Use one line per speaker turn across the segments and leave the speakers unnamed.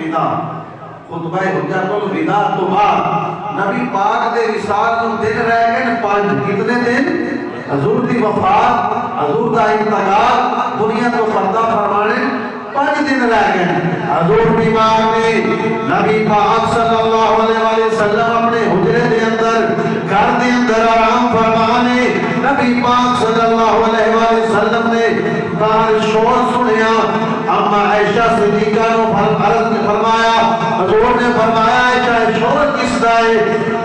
الوداع خطبہ حجۃ الوداع تو بعد نبی پاک دے وصال نوں دن رہ گئے 5 کتنے دن حضور دی وفات حضور دا انتقال دنیا کو پردہ فرمانے 5 دن رہ گئے حضور بیمار نے نبی پاک صلی اللہ علیہ وسلم اپنے حجرے دے اندر گھر دے اندر آرام فرمانے نبی پاک صلی اللہ علیہ وسلم نے باہر شور سنیا اما عائشہ صدیقہ نے عرض فرمایا حضور نے فرمایا عائشہ شور کس دا ہے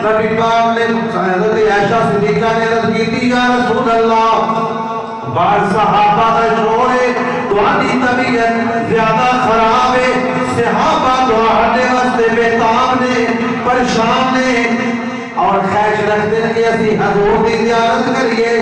نبی پاک نے حضرت عائشہ صدیقہ نے عرض کی تھی یا رسول اللہ بعض صحابہ کا شور ہے تہاڈی طبیعت زیادہ خراب ہے صحابہ تہاڈے واسطے بےتاب نے پریشان نے اور خواہش رکھتے ہیں کہ اسی حضور کی زیارت کریے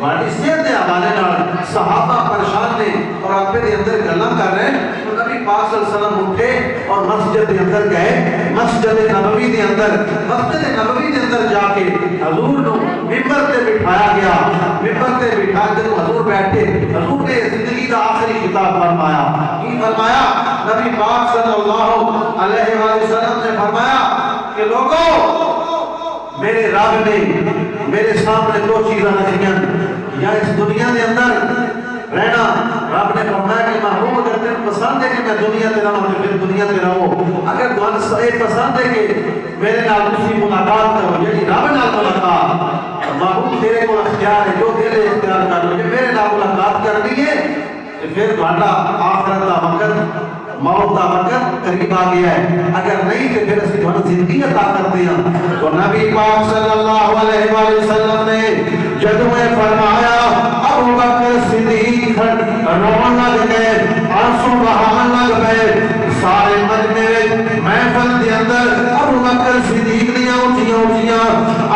تہاڈی صحت دے حوالے نال صحابہ پریشان نے اور آپ دے اندر گلاں کر رہے ہیں تو نبی پاک صلی اللہ علیہ وسلم اٹھے اور مسجد دے اندر گئے مسجد نبوی دے اندر جا کے حضور نو ممبر تے بٹھایا گیا ممبر تے بٹھا کے حضور بیٹھے حضور نے زندگی دا آخری خطاب فرمایا کی فرمایا نبی پاک صلی اللہ علیہ وسلم نے فرمایا کہ لوگوں میرے رب نے میرے سامنے 2 چیزاں رکھیاں یا اس دنیا دے اندر رہنا رب نے فرمایا کہ محبوب اگر تمہیں پسند ہے کہ میں دنیا تے رہوں تو پھر دنیا تے رہو اگر تمہیں یہ پسند ہے کہ میرے نال تسی ملاقات کرو یعنی رب نال ملاقات محبوب تیرے کو اختیار ہے جو دل اختیار کر لو کہ میرے نال ملاقات کرنی ہے پھر تہاڈا آخرت دا وقت موت دا وقت قریب آ گیا ہے اگر نہیں تو پھر اسی تھوڑا زندگی عطا کرتے ہیں تو نبی پاک صلی اللہ علیہ وسلم نے جدوں میں فرمایا ابو بکر صدیق رونے لگ گئے آنسو بہانے لگ گئے سارے مجمع محفل دے اندر ابو بکر صدیق دی اونچیاں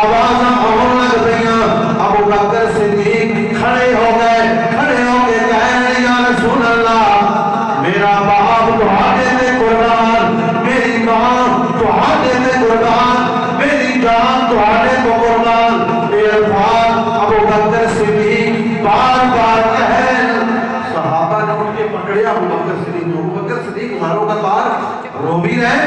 آوازاں آن لگ گئیاں ابو بکر صدیق کھڑے ہو کے کہے یا رسول اللہ میرا باپ تہاڈے تے قربان میری ماں تہاڈے تے قربان میری جان تہاڈے تو قربان اے الفاظ ابو بکر صدیق بار بار کہے صحابہ نے ان کے پکڑیا ابو بکر صدیق مارو کا بار رو بھی رہے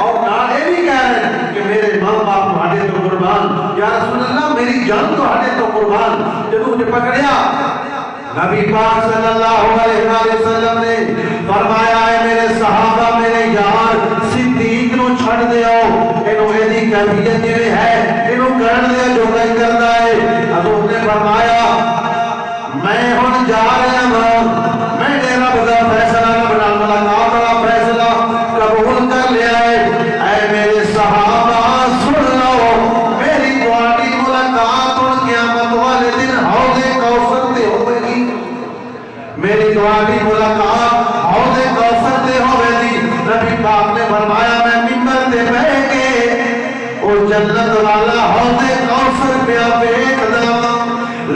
اور نال یہ بھی کہہ رہے کہ میرے ماں باپ تہاڈے تو قربان یا رسول اللہ میری جان تہاڈے تو قربان جب مجھے پکڑیا نبی پاک صلی اللہ علیہ وسلم نے فرمایا ہے میرے صحابہ میرے یار صدیق نو چھڑ دیو انہوں ایدی کیفیت جوے ہے انہوں کرن دیا جو کہیں کرنا ہے حضور نے فرمایا میں ہن جا رہا ہوں میں نے رب دا فیصلہ بنا ملاقات والا فیصلہ قبول کر لیا ہے اے میرے صحابہ سن لو میری تہاڈی ملاقات ہن قیامت والے دن حوض کوثر تے ہوے گی میری تہاڈی ملاقات حوض کوثر تے ہوے گی نبی پاک نے فرمایا میں ممبر تے بیٹھ کے او جنت والا حوض کوثر پہ ویکھدا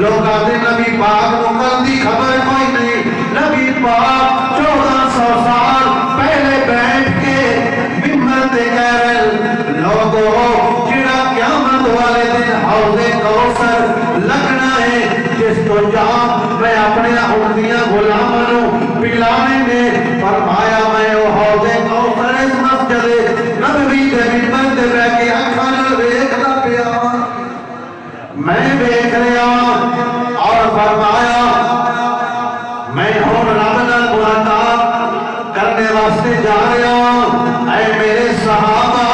لوکاں دے نبی پاک نوں کل دی خبر کوئی نہیں نبی پاک 1400 سال پہلے بیٹھ کے ممبر تے کہہ رہے لوگوں جڑا قیامت والے دن حوض کوثر لگنا ہے جس کو جام میں اپنے امتیاں غلاماں نوں پلانے نے فرمایا میں او حوض کوثر اس مسجد نبوی دے ممبر تے بیٹھ کے اکھاں نال ویکھدا پیا میں ویکھ رہا اور فرمایا میں ہن رب نال ملاقات کرنے واسطے جا رہا ہوں اے میرے صحابہ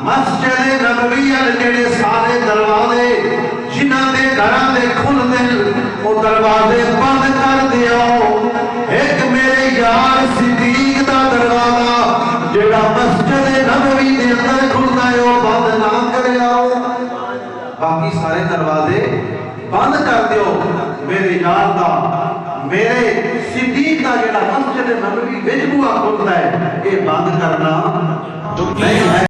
مسجد نبوی جڑے سارے دروازے جنہاں دے گھراں دے کھل دے او دروازے بند کر دیو ایک میرے یار صدیق دا دروازہ جڑا مسجد نبوی دے اندر کھلدا ہے او بند نہ کریو باقی سارے دروازے بند کر دیو میرے یار دا میرے صدیق دا جڑا مسجد نبوی وچ بوا کھلدا ہے اے بند کرنا